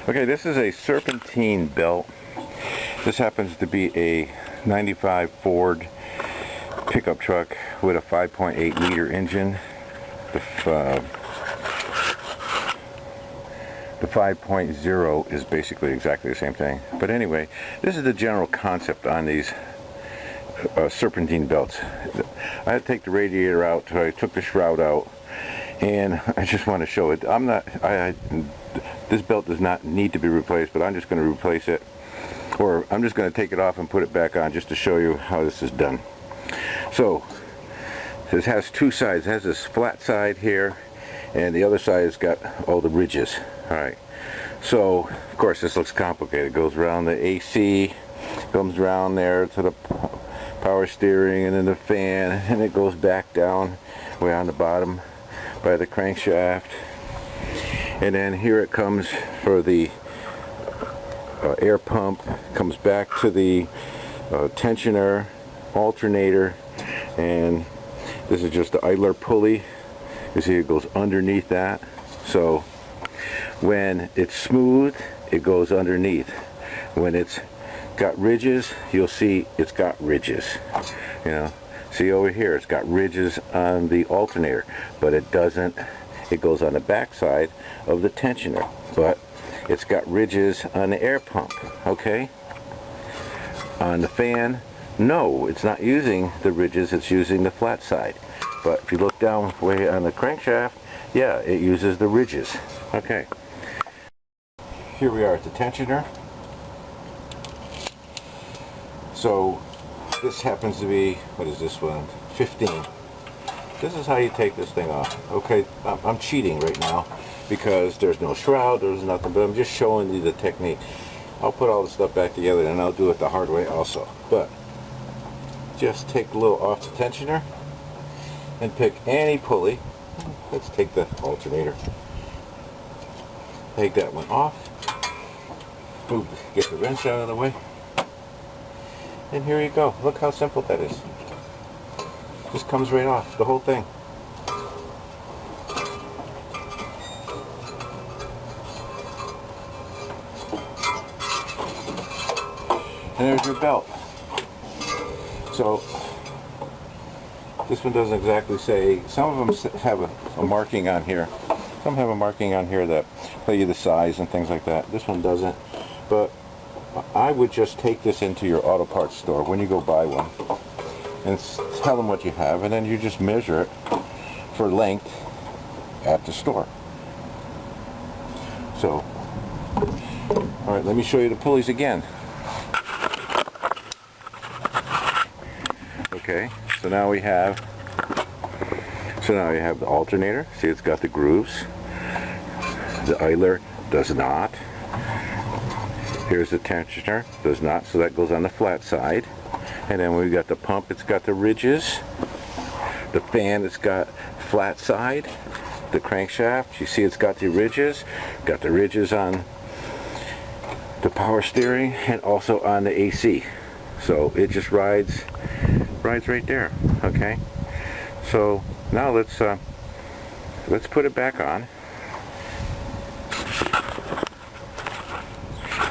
Okay, this is a Serpentine belt. This happens to be a 95 Ford pickup truck with a 5.8 liter engine. The 5.0 is basically exactly the same thing. But anyway, this is the general concept on these Serpentine belts. I had to take the radiator out, so I took the shroud out, and I just want to show it. This belt does not need to be replaced, but I'm just going to replace it, or I'm just going to take it off and put it back on just to show you how this is done. So this has two sides. It has this flat side here, and the other side has got all the ridges. Alright, so of course this looks complicated. It goes around the AC, comes around there to the power steering, and then the fan, and it goes back down way on the bottom by the crankshaft, and then here it comes for the air pump, comes back to the tensioner, alternator, and this is just the idler pulley. You see it goes underneath that. So when it's smooth, it goes underneath. When it's got ridges, you'll see it's got ridges. You know, see over here, it's got ridges on the alternator, but it doesn't. It goes on the back side of the tensioner, but it's got ridges on the air pump. Okay. On the fan, no, it's not using the ridges. It's using the flat side. But if you look down way on the crankshaft, yeah, it uses the ridges. Okay. Here we are at the tensioner. So this happens to be, what is this one? 15. This is how you take this thing off. Okay, I'm cheating right now because there's no shroud, there's nothing, but I'm just showing you the technique. I'll put all the stuff back together and I'll do it the hard way also. But just take a little off the tensioner and pick any pulley. Let's take the alternator. Take that one off. Move, get the wrench out of the way. And here you go. Look how simple that is. Just comes right off, the whole thing. And there's your belt. So this one doesn't exactly say. Some of them have a marking on here. Some have a marking on here that tell you the size and things like that. This one doesn't. But I would just take this into your auto parts store when you go buy one and tell them what you have, and then you just measure it for length at the store. So, alright, let me show you the pulleys again. Okay, so now we have the alternator. See, it's got the grooves. The idler does not. Here's the tensioner, does not, so that goes on the flat side. And then we've got the pump, it's got the ridges. The fan, it's got flat side. The crankshaft, you see it's got the ridges. Got the ridges on the power steering and also on the AC. So it just rides right there. Okay. So now let's put it back on.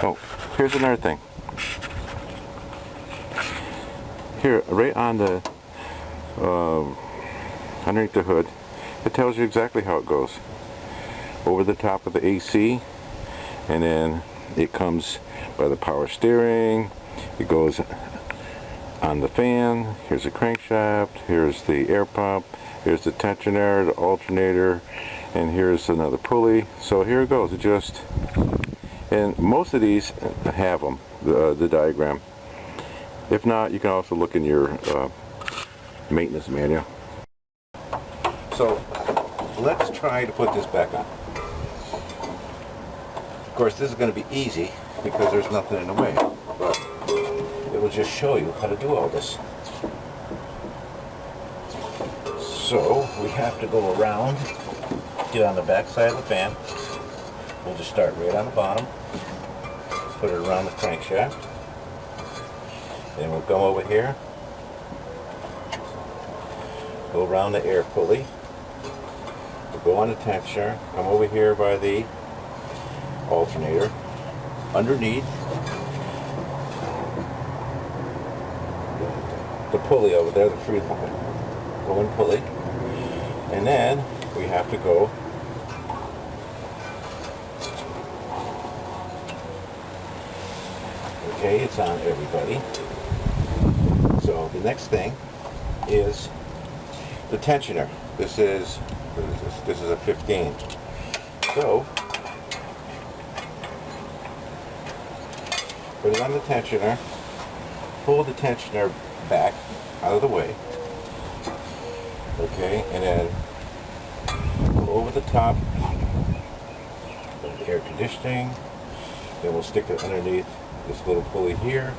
Oh, here's another thing. Here, right on the underneath the hood, it tells you exactly how it goes. Over the top of the AC, and then it comes by the power steering. It goes on the fan. Here's the crankshaft. Here's the air pump. Here's the tensioner, the alternator, and here's another pulley. So here it goes. It just, and most of these have them, the diagram. If not, you can also look in your maintenance manual. So let's try to put this back on. Of course, this is going to be easy because there's nothing in the way, but it will just show you how to do all this. So we have to go around, get on the back side of the fan. We'll just start right on the bottom, put it around the crankshaft. Then we'll come over here, go around the air pulley, we'll go on the tensioner, come over here by the alternator, underneath the pulley over there, the free going pulley, and then we have to go okay, it's on everybody. So the next thing is the tensioner. This is what is this? This is a 15. So put it on the tensioner, pull the tensioner back out of the way, okay, and then go over the top of the air conditioning. Then we'll stick it underneath this little pulley here.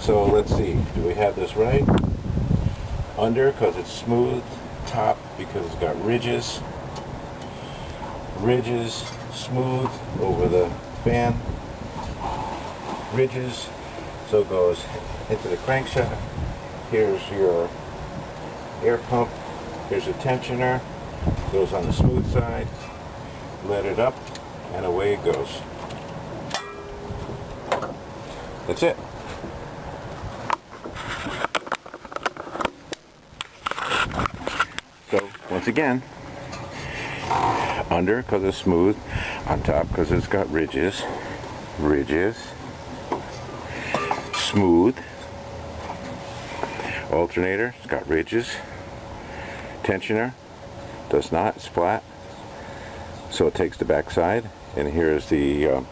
So let's see, do we have this right? Under because it's smooth, top because it's got ridges, smooth over the fan, ridges, so it goes into the crankshaft. Here's your air pump, here's a tensioner, goes on the smooth side, let it up, and away it goes. That's it. So, once again, under because it's smooth, on top because it's got ridges, smooth, alternator, it's got ridges, tensioner, does not, it's flat, so it takes the back side, and here's the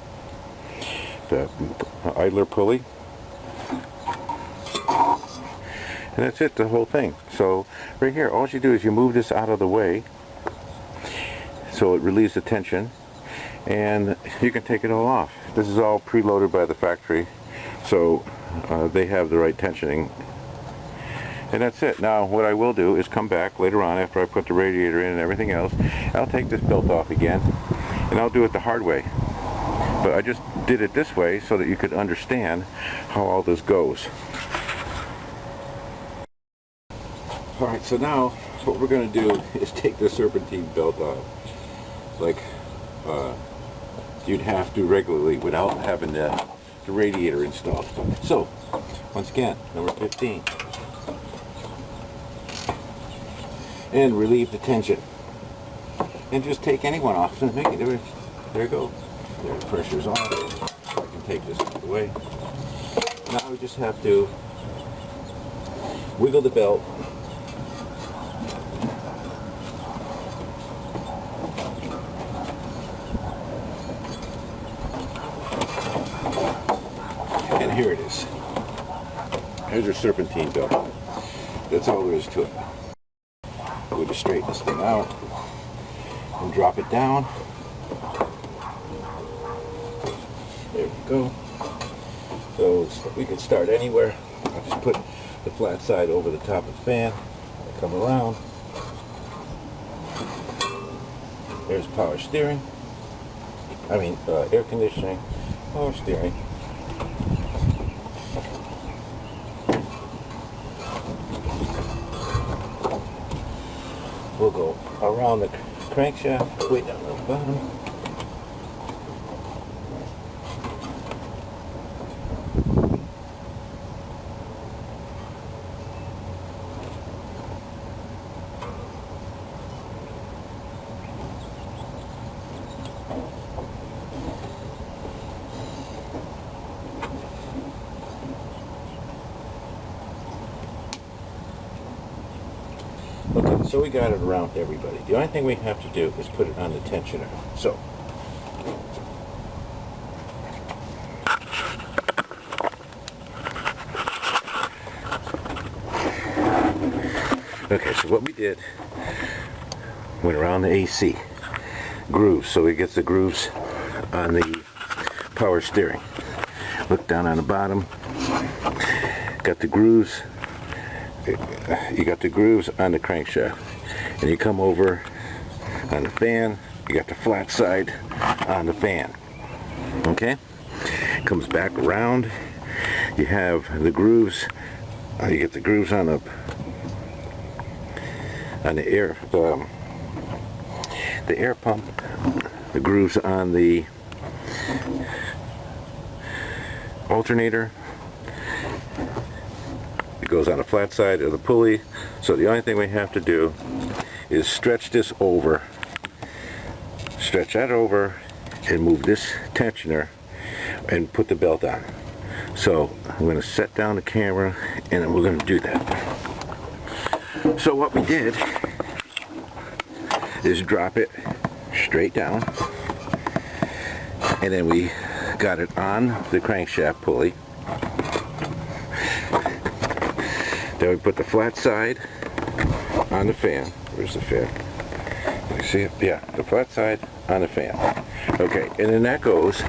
idler pulley, and that's it, the whole thing. So right here, all you do is you move this out of the way so it relieves the tension, and you can take it all off. This is all preloaded by the factory, so they have the right tensioning, and that's it. Now what I will do is come back later on after I put the radiator in and everything else. I'll take this belt off again, and I'll do it the hard way, but I just did it this way so that you could understand how all this goes. Alright, so now what we're going to do is take the serpentine belt off like you'd have to regularly without having the radiator installed. So, once again, number 15. And relieve the tension. And just take any one off and make it. There you go. There, the pressure's on. So I can take this out of the way. Now we just have to wiggle the belt. And here it is. Here's your serpentine belt. That's all there is to it. We'll just straighten this thing out and drop it down. There we go. So we can start anywhere. I'll just put the flat side over the top of the fan. I come around. There's power steering. Air conditioning, power steering. We'll go around the crankshaft, way down to the bottom. Okay, so we got it around everybody. The only thing we have to do is put it on the tensioner. So, okay, so what we did, went around the AC grooves, so it gets the grooves on the power steering. Look down on the bottom, got the grooves. You got the grooves on the crankshaft, and you come over on the fan, you got the flat side on the fan. Okay, comes back around, you have the grooves, you get the grooves on the air pump, the grooves on the alternator. It goes on the flat side of the pulley. So the only thing we have to do is stretch this over. Stretch that over and move this tensioner and put the belt on. So I'm going to set down the camera and then we're going to do that. So what we did is drop it straight down, and then we got it on the crankshaft pulley. Then we put the flat side on the fan. Where's the fan? Can you see it? Yeah, the flat side on the fan. Okay, and then that goes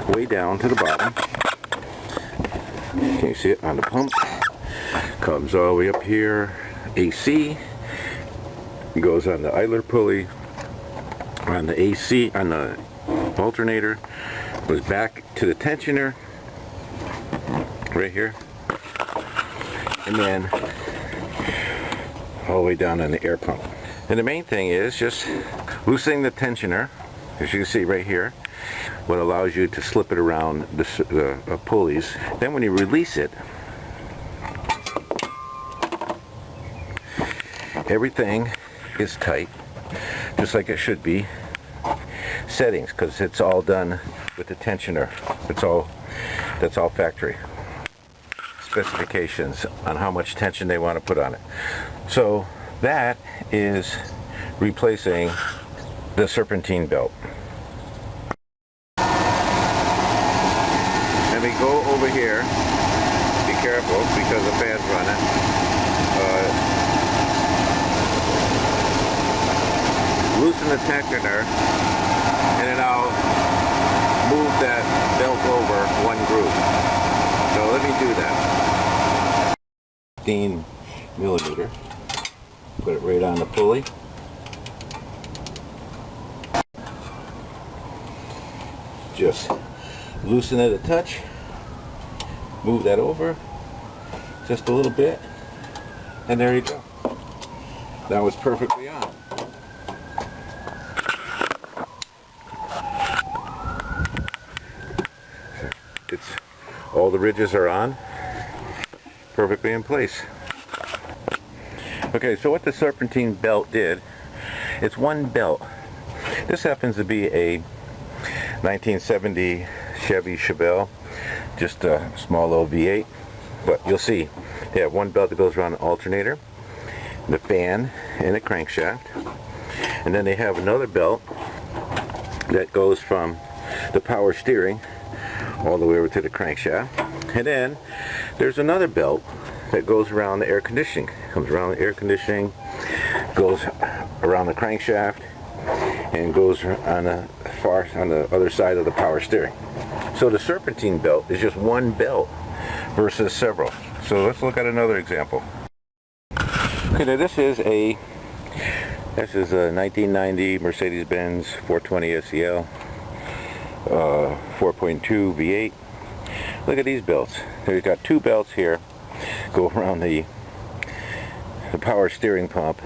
way down to the bottom. Can you see it on the pump? Comes all the way up here, AC. Goes on the idler pulley, on the AC, on the alternator. Goes back to the tensioner, right here. And then all the way down on the air pump. And the main thing is just loosening the tensioner, as you can see right here, what allows you to slip it around the pulleys. Then when you release it, everything is tight, just like it should be. Settings, because it's all done with the tensioner. That's all factory. Specifications on how much tension they want to put on it. So that is replacing the serpentine belt. Let me go over here. Be careful because the fan's running. Loosen the tensioner, and then I'll move that belt over one groove. So let me do that. 15 millimeter. Put it right on the pulley. Just loosen it a touch. Move that over just a little bit, and there you go. That was perfectly on. All the ridges are on, perfectly in place. Okay, so what the serpentine belt did, it's one belt. This happens to be a 1970 Chevy Chevelle, just a small little V8, but you'll see they have one belt that goes around the alternator, the fan, and the crankshaft, and then they have another belt that goes from the power steering all the way over to the crankshaft. And then there's another belt that goes around the air conditioning. Comes around the air conditioning, goes around the crankshaft, and goes on the other side of the power steering. So the serpentine belt is just one belt versus several. So let's look at another example. Okay, now this is a 1990 Mercedes-Benz 420 SEL. 4.2 V8. Look at these belts. They've got two belts here, go around the power steering pump,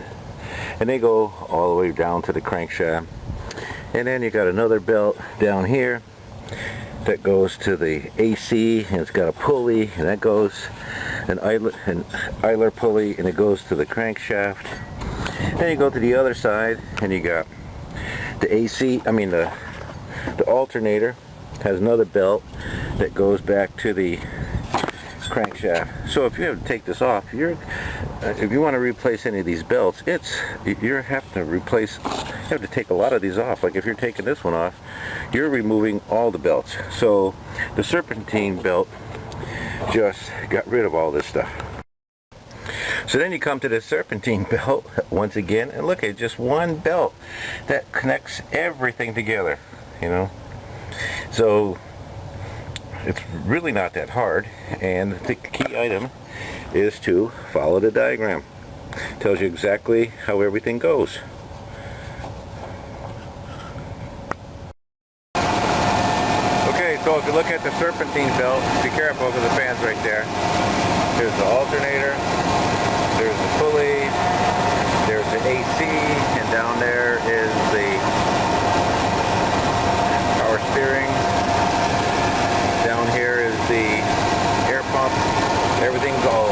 and they go all the way down to the crankshaft. And then you got another belt down here that goes to the AC, and it's got a pulley, and that goes an idler pulley, and it goes to the crankshaft. Then you go to the other side, and you got the AC. The alternator has another belt that goes back to the crankshaft. So if you have to take this off, if you want to replace any of these belts, you have to take a lot of these off. Like if you're taking this one off, you're removing all the belts. So the serpentine belt just got rid of all this stuff. So then you come to the serpentine belt once again, and look at just one belt that connects everything together. So it's really not that hard, and the key item is to follow the diagram. It tells you exactly how everything goes. Okay, so if you look at the serpentine belt, be careful because the fan's right there. There's the alternator, there's the pulley, there's the AC, and down there is the steering. Down here is the everything's all